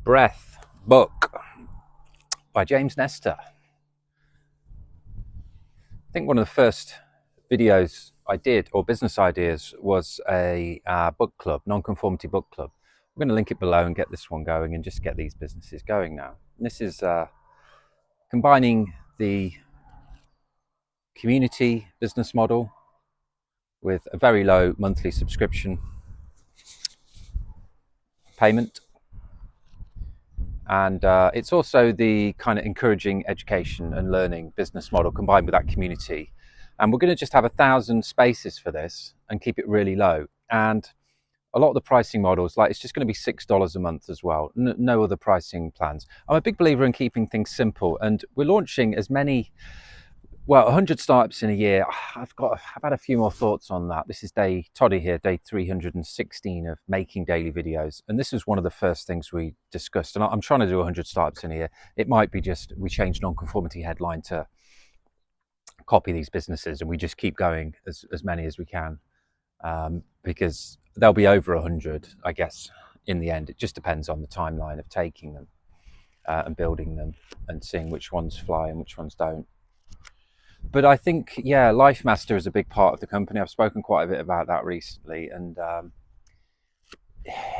Breath book by James Nestor. I think one of the first videos I did, or business ideas, was a book club, nonconformity book club. I'm going to link it below and get this one going and just get these businesses going now. And this is combining the community business model with a very low monthly subscription payment. And it's also the kind of encouraging education and learning business model combined with that community. And we're going to just have 1,000 spaces for this and keep it really low. And a lot of the pricing models, like it's just going to be $6 a month as well. No other pricing plans. I'm a big believer in keeping things simple, and we're launching as many, 100 startups in a year. I've had a few more thoughts on that. This is TODDY here, day 316 of making daily videos. And this was one of the first things we discussed. And I'm trying to do 100 startups in a year. It might be just we change nonconformity headline to copy these businesses and we just keep going as many as we can, because they'll be over 100, I guess, in the end. It just depends on the timeline of taking them and building them and seeing which ones fly and which ones don't. But I think, yeah, LIFEMASTER is a big part of the company. I've spoken quite a bit about that recently. And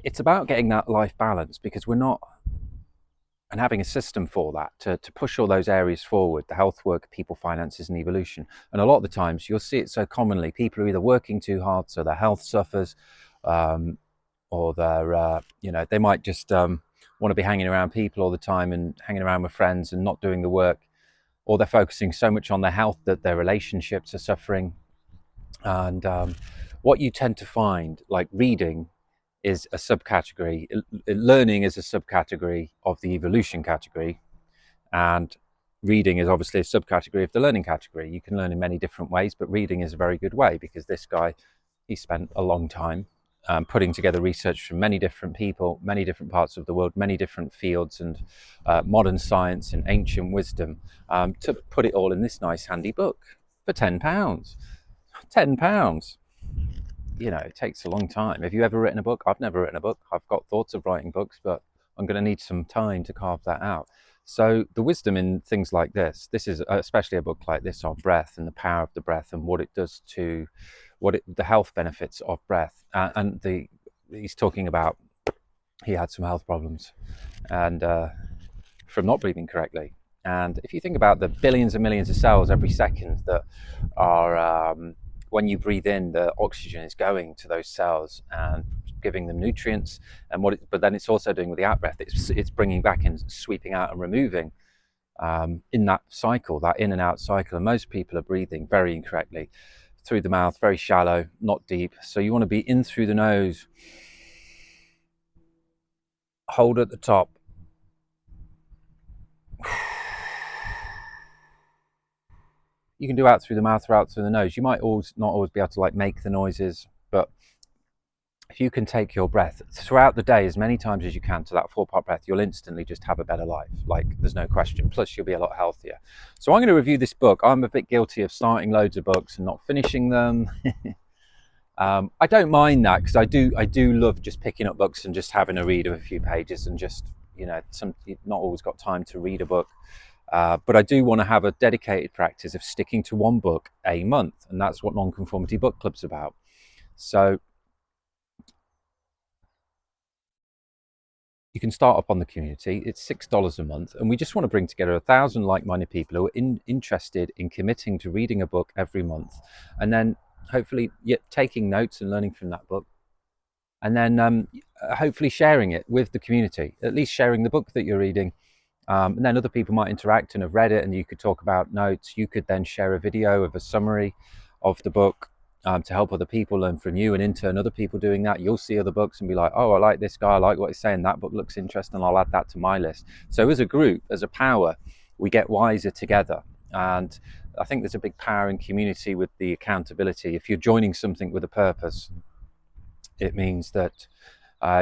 it's about getting that life balance, because we're not, and having a system for that to push all those areas forward, the health, work, people, finances and evolution. And a lot of the times you'll see it so commonly, people are either working too hard so their health suffers, or they're, they might just want to be hanging around people all the time and hanging around with friends and not doing the work, or they're focusing so much on their health that their relationships are suffering. And what you tend to find, like reading is a subcategory, learning is a subcategory of the evolution category, and reading is obviously a subcategory of the learning category. You can learn in many different ways, but reading is a very good way, because this guy, he spent a long time putting together research from many different people, many different parts of the world, many different fields, and modern science and ancient wisdom, to put it all in this nice handy book for £10. £10. It takes a long time. Have you ever written a book? I've never written a book. I've got thoughts of writing books, but I'm going to need some time to carve that out. So the wisdom in things like this is especially a book like this on breath and the power of the breath and what it does to the health benefits of breath. He's talking about, he had some health problems and from not breathing correctly. And if you think about the billions and millions of cells every second that are, when you breathe in, the oxygen is going to those cells and giving them nutrients, and but then it's also doing with the out breath, it's bringing back and sweeping out and removing, in that cycle, that in and out cycle. And most people are breathing very incorrectly through the mouth, very shallow, not deep. So you want to be in through the nose, hold at the top, you can do out through the mouth or out through the nose. You might not always be able to make the noises, but if you can take your breath throughout the day as many times as you can to that 4-part breath, you'll instantly just have a better life. There's no question. Plus you'll be a lot healthier. So I'm going to review this book. I'm a bit guilty of starting loads of books and not finishing them. I don't mind that, because I do love just picking up books and just having a read of a few pages, and just, you've not always got time to read a book. But I do want to have a dedicated practice of sticking to one book a month, and that's what Nonconformity Book Club's about. So you can start up on the community. It's $6 a month, and we just want to bring together 1,000 like-minded people who are interested in committing to reading a book every month, and then hopefully taking notes and learning from that book, and then hopefully sharing it with the community, at least sharing the book that you're reading. And then other people might interact and have read it, and you could talk about notes. You could then share a video of a summary of the book, to help other people learn from you, and in turn other people doing that, you'll see other books and be like, oh, I like this guy, I like what he's saying, that book looks interesting, I'll add that to my list. So as a group, as a power, we get wiser together. And I think there's a big power in community with the accountability. If you're joining something with a purpose, it means that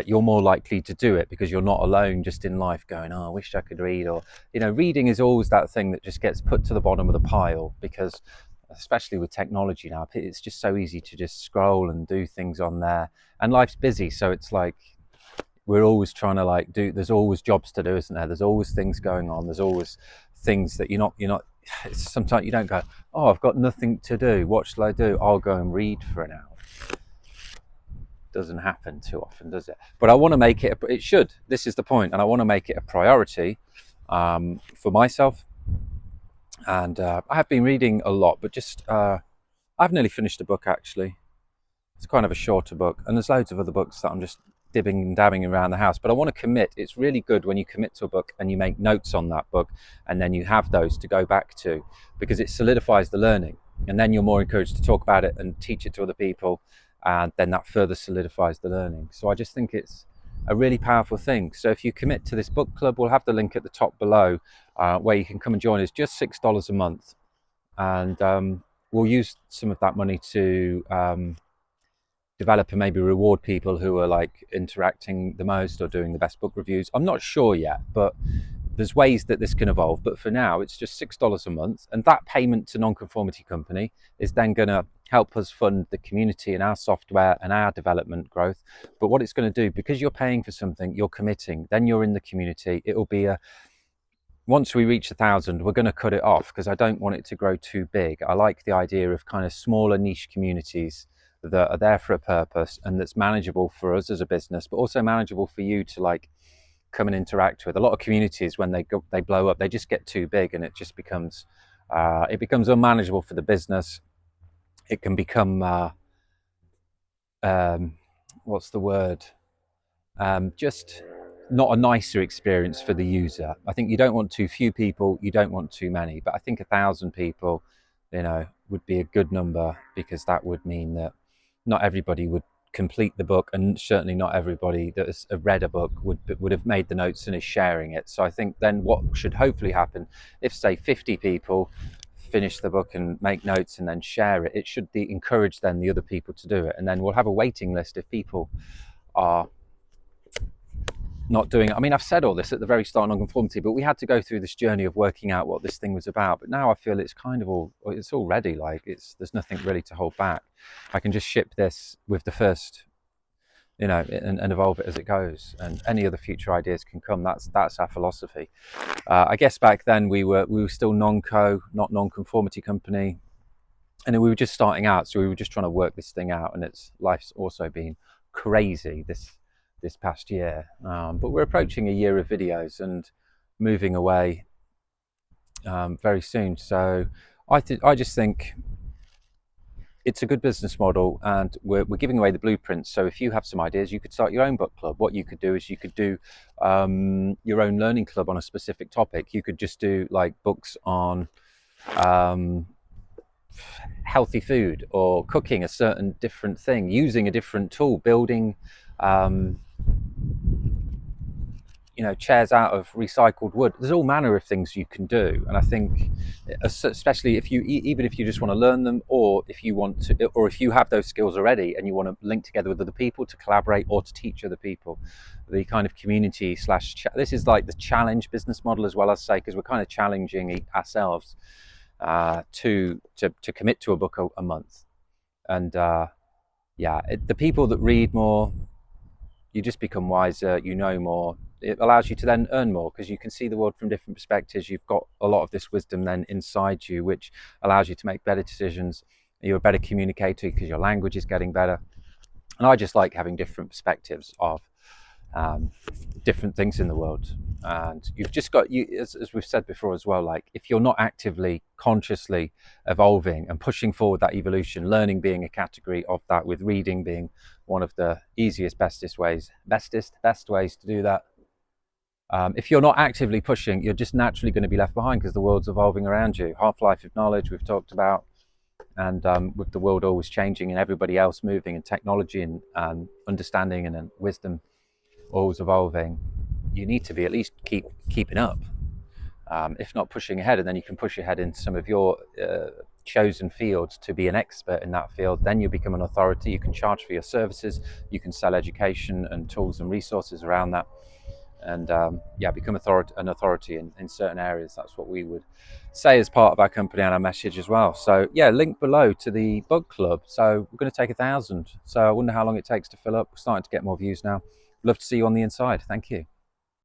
you're more likely to do it, because you're not alone just in life going, oh, I wish I could read. Or, reading is always that thing that just gets put to the bottom of the pile, because especially with technology now, it's just so easy to just scroll and do things on there, and life's busy. So it's like, we're always trying to like do, there's always jobs to do, isn't there? There's always things going on. There's always things that you're not, sometimes you don't go, oh, I've got nothing to do. What shall I do? I'll go and read for an hour. Doesn't happen too often, does it? But I want to make it, it should. This is the point. And I want to make it a priority for myself. And I have been reading a lot, but just, I've nearly finished a book actually. It's kind of a shorter book, and there's loads of other books that I'm just dibbing and dabbing around the house, but I want to commit. It's really good when you commit to a book and you make notes on that book, and then you have those to go back to, because it solidifies the learning, and then you're more encouraged to talk about it and teach it to other people, and then that further solidifies the learning. So I just think it's a really powerful thing. So if you commit to this book club, we'll have the link at the top below where you can come and join us. Just $6 a month, and we'll use some of that money to develop and maybe reward people who are like interacting the most or doing the best book reviews. I'm not sure yet, but there's ways that this can evolve. But for now, it's just $6 a month, and that payment to Nonconformity Company is then going to help us fund the community and our software and our development growth. But what it's going to do, because you're paying for something, you're committing, then you're in the community. It'll be a, once we reach 1,000, we're going to cut it off because I don't want it to grow too big. I like the idea of kind of smaller niche communities that are there for a purpose, and that's manageable for us as a business, but also manageable for you to like come and interact with. A lot of communities, when they blow up, they just get too big, and it just becomes unmanageable for the business. It can become what's the word? Just not a nicer experience for the user. I think you don't want too few people, you don't want too many, but I think 1,000 people, would be a good number, because that would mean that not everybody would complete the book, and certainly not everybody that has read a book would have made the notes and is sharing it. So I think then what should hopefully happen, if say 50 people finish the book and make notes and then share it, it should encourage then the other people to do it. And then we'll have a waiting list if people are not doing it. I mean, I've said all this at the very start of Nonconformity, but we had to go through this journey of working out what this thing was about. But now I feel it's kind of it's all ready. Like there's nothing really to hold back. I can just ship this with the first, and evolve it as it goes. And any other future ideas can come. That's our philosophy. I guess back then we were still non-co, not Nonconformity Company, and we were just starting out. So we were just trying to work this thing out, and life's also been crazy this past year, but we're approaching a year of videos and moving away very soon. So I just think it's a good business model, and we're giving away the blueprints. So if you have some ideas, you could start your own book club. What you could do is you could do your own learning club on a specific topic. You could just do like books on healthy food, or cooking a certain different thing, using a different tool, building chairs out of recycled wood. There's all manner of things you can do, and I think, especially if you even if you just want to learn them, or if you want to, or if you have those skills already and you want to link together with other people to collaborate or to teach other people, the kind of community / this is like the challenge business model as well, as say, because we're kind of challenging ourselves to commit to a book a month. And the people that read more, you just become wiser, you know more. It allows you to then earn more, because you can see the world from different perspectives. You've got a lot of this wisdom then inside you, which allows you to make better decisions. You're a better communicator because your language is getting better. And I just like having different perspectives of different things in the world. And you've just got, as we've said before as well, like if you're not actively, consciously evolving and pushing forward that evolution, learning being a category of that, with reading being one of the easiest, best ways to do that. If you're not actively pushing, you're just naturally going to be left behind, because the world's evolving around you. Half-life of knowledge we've talked about, and with the world always changing and everybody else moving, and technology and understanding and wisdom always evolving, you need to be at least keeping up, if not pushing ahead. And then you can push ahead in some of your chosen fields to be an expert in that field. Then you become an authority. You can charge for your services, you can sell education and tools and resources around that, and become an authority in certain areas. That's what we would say as part of our company and our message as well. So link below to the book club. So we're going to take 1,000. So I wonder how long it takes to fill up. We're starting to get more views now. love to see you on the inside. Thank you.